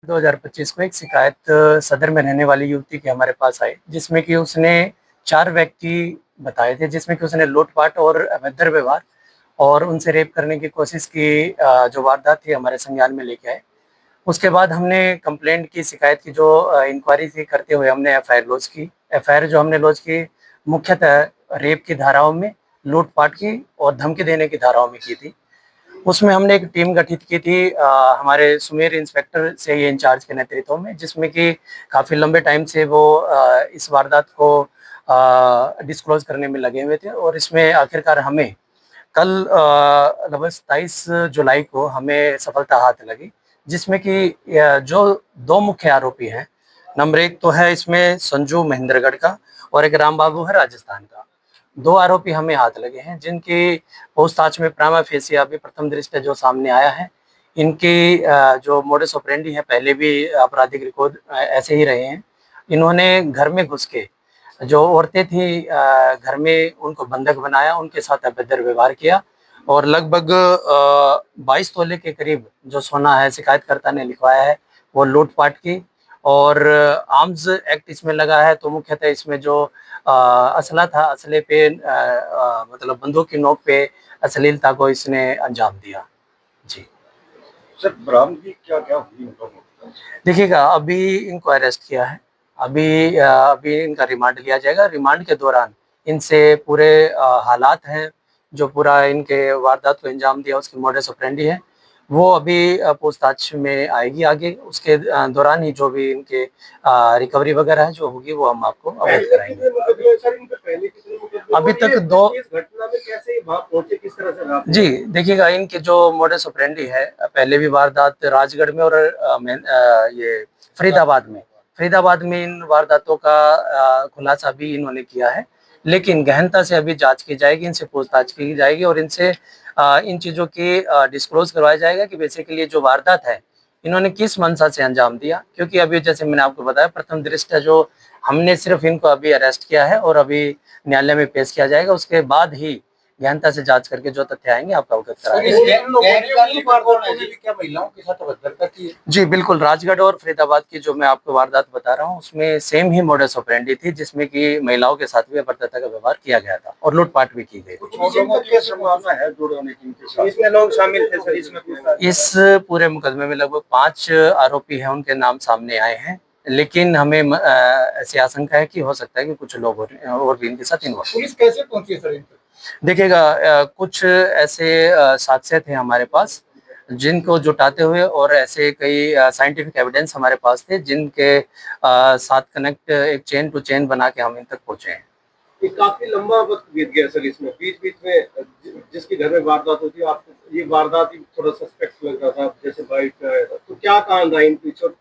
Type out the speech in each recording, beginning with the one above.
2025 को एक शिकायत सदर में रहने वाली युवती की हमारे पास आई, जिसमें कि उसने 4 व्यक्ति बताए थे, जिसमें कि उसने लूट-पाट और अभद्र व्यवहार और उनसे रेप करने की कोशिश की। जो वारदात थी हमारे संज्ञान में लेके आए। उसके बाद हमने कंप्लेंट की, शिकायत की, जो इंक्वायरी थी करते हुए हमने एफआईआर लॉन्च की। एफआईआर जो हमने लॉन्च की, मुख्यतः रेप की धाराओं में, लूट-पाट की और धमकी देने की धाराओं में की थी। उसमें हमने एक टीम गठित की थी हमारे सुमेर इंस्पेक्टर से ये इंचार्ज के नेतृत्व में, जिसमें कि काफ़ी लंबे टाइम से वो इस वारदात को डिस्क्लोज करने में लगे हुए थे। और इसमें आखिरकार हमें कल लगभग 27 जुलाई को हमें सफलता हाथ लगी, जिसमें कि जो 2 मुख्य आरोपी हैं, नंबर 1 तो है इसमें संजू महेंद्रगढ़ का और एक राम बाबू है राजस्थान का। 2 आरोपी हमें हाथ लगे हैं, जिनकी पूछताछ में प्राइमा फेसी अभी प्रथम दृष्टया जो सामने आया है, इनकी जो मोडस ऑपरेंडी है, पहले भी आपराधिक रिकॉर्ड ऐसे ही रहे हैं। इन्होंने घर में घुस के जो औरतें थी घर में उनको बंधक बनाया, उनके साथ अभद्र व्यवहार किया और लगभग 22 तोले के करीब जो सोना है शिकायतकर्ता ने लिखवाया है, वो लूट-पाट की। और आर्म्स एक्ट इसमें लगा है, तो मुख्यतः इसमें जो असला था, असले पे मतलब बंदूक की नोक पे अश्लीलता को इसने अंजाम दिया। जी। सर बरामदगी क्या-क्या हुई मतलब? देखिएगा, अभी इनको अरेस्ट किया है। अभी इनका रिमांड लिया जाएगा। रिमांड के दौरान इनसे पूरे हालात हैं, जो पूरा इनके वारदात को अंजाम दिया, उसकी मोडस ऑपरेंडी है, वो अभी पूछताछ में आएगी आगे। उसके दौरान ही जो भी इनके रिकवरी वगैरह है जो होगी, वो हम आपको अवगत कराएँगे। अभी तक 2 इस घटना में कैसे वहाँ पहुँचे, किस तरह से आप? जी, देखिएगा, इनके जो मोडस ऑपरेंडी है, पहले भी वारदात राजगढ़ में और ये फरीदाबाद में इन वारदातों का खुलासा भी इन्होंने किया है। लेकिन गहनता से अभी जाँच की जाएगी, इनसे पूछताछ की जाएगी और इनसे इन चीज़ों की डिस्क्लोज़ करवाया जाएगा कि बेसिकली जो वारदात है, इन्होंने किस मंशा से अंजाम दिया। क्योंकि अभी जैसे मैंने आपको बताया, प्रथम दृष्टया जो हमने सिर्फ़ इनको अभी अरेस्ट किया है और अभी न्यायालय में पेश किया जाएगा। उसके बाद ही गहनता से जांच करके जो तथ्य आएंगे आपको अवगत कराएंगे। क्या महिलाओं के साथ अभद्रता की? जी बिल्कुल, राजगढ़ और फरीदाबाद की जो मैं आपको वारदात बता रहा हूँ, उसमें सेम ही मोडस ऑपरेंडी थी, जिसमें कि महिलाओं के साथ भी अभद्रता का व्यवहार किया गया था और लूट-पाट भी की गई थी। कुछ लोगों की संभावना है जुड़ने की इनके साथ? इसमें लोग शामिल थे सर इसमें? इस पूरे मुकदमे में लगभग 5 आरोपी हैं, उनके नाम सामने आए हैं। लेकिन हमें ऐसी आशंका है कि हो सकता है कि कुछ लोग और भी इनके साथ इन्वॉल्व। पुलिस कैसे पहुंची सर इन तक? देखिएगा, कुछ ऐसे साक्ष्य थे हमारे पास, जिनको जुटाते हुए और ऐसे कई साइंटिफिक एविडेंस हमारे पास थे, जिनके साथ कनेक्ट एक चेन टू चेन बना के हम इन तक पहुँचे हैं। ये काफी लंबा वक्त बीत गया सर इसमें, बीच-बीच में जिसके घर में वारदात होती है, आपको ये वारदात ही थोड़ा सस्पेक्ट लग रहा था, जैसे बाइक पे आया था, तो क्या कारण रहा इन पीछे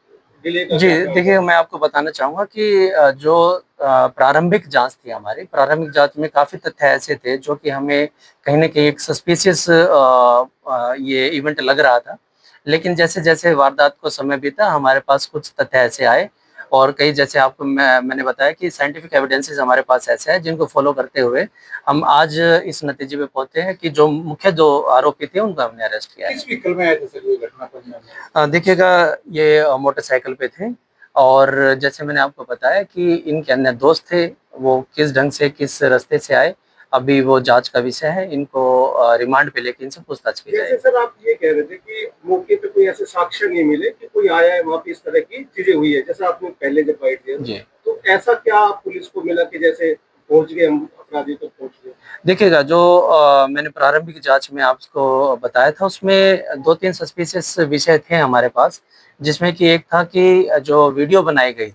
डिले का? जी, देखिए, मैं आपको बताना चाहूँगा कि जो प्रारंभिक जाँच थी हमारी, प्रारंभिक जाँच में काफ़ी तथ्य ऐसे थे जो कि हमें कहीं न कहीं एक सस्पिशियस ये इवेंट लग रहा था। लेकिन जैसे-जैसे वारदात को समय बीता, हमारे पास कुछ तथ्य ऐसे आए और कई, जैसे आपको मैंने बताया कि साइंटिफिक एविडेंसेस हमारे पास ऐसे हैं, जिनको फ़ॉलो करते हुए हम आज इस नतीजे पे पहुँचे हैं कि जो मुख्य 2 आरोपी थे, उनको हमने अरेस्ट किया है। किस व्हीकल में आए थे सर ये घटना पर? देखिएगा, ये मोटरसाइकिल पे थे और जैसे मैंने आपको बताया कि इनके अन्य दोस्त थे, वो किस ढंग से, किस रास्ते से आए, अभी वो जाँच का विषय है। इनको रिमांड पे लेके इनसे पूछताछ की जैसे जाएगी। सर आप ये कह रहे थे कि मौके पे कोई ऐसे साक्ष्य नहीं मिले कि कोई आया है वहाँ पे इस तरह की चीजें हुई है, जैसा आपने पहले जब बाइट दिया जी। तो ऐसा क्या पुलिस को मिला कि जैसे पहुंच गए हम अपराधी तक पहुंच गए? देखिएगा, जो मैंने प्रारंभिक जाँच में आपको बताया था, उसमें 2-3 सस्पिशियस विषय थे हमारे पास, जिसमें कि एक था कि जो वीडियो बनाई गई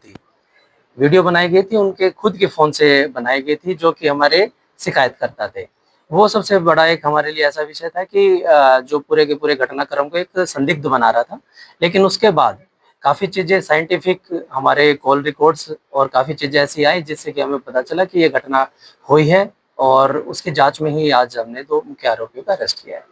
थी, उनके खुद के फ़ोन से बनाई गई थी, जो कि हमारे शिकायतकर्ता थे। वो सबसे बड़ा एक हमारे लिए ऐसा विषय था कि जो पूरे के पूरे घटनाक्रम को एक संदिग्ध बना रहा था। लेकिन उसके बाद काफ़ी चीज़ें साइंटिफिक हमारे कॉल रिकॉर्ड्स और काफ़ी चीज़ें ऐसी आई, जिससे कि हमें पता चला कि ये घटना हुई है और उसकी जाँच में ही आज हमने 2 मुख्य आरोपियों को अरेस्ट किया है।